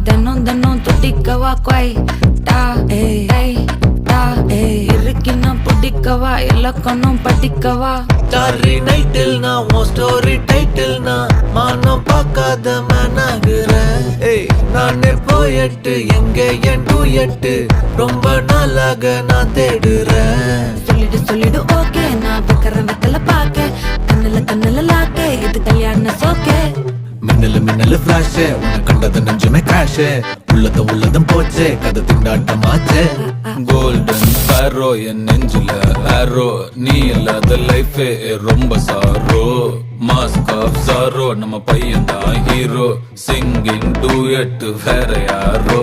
தினம் தினம் துடிக்கவா குவை டா ஏய் டா இருக்கின்னா பிடிக்கவா இலக்கணம் படிக்கவா ஸ்டாரி நைட்டில் நான் உன் ஸ்டோரி டைட்டில் நான் மானம் பார்க்காத மேனாகிறேன். நானே போயட்டு எங்க என் டூயட்டு ரொம்ப நாளாக நான் தேடுறேன். சொல்லிடு ஓகே நான் வைக்கிறேன் வெத்தல பாக்க கண்ணுல லாக்கே இது கல்யாண சோக்கே மின்னலு ஃபிளாஷ் உன்னை கண்டது நெஞ்சுமே கிராஷ் உள்ளதும் போச்சே கதை திண்டாட்டமாச்சே. கோல்டன் ஸ்பேரோ என் நெஞ்சில ஆரோ நீ இல்லாத லைஃபே ரொம்ப சாரோ மாஸ்க் ஆஃப் சாரோ நம்ம பையன் தான் ஹீரோ சிங்கிங் டூயட் வேற யாரோ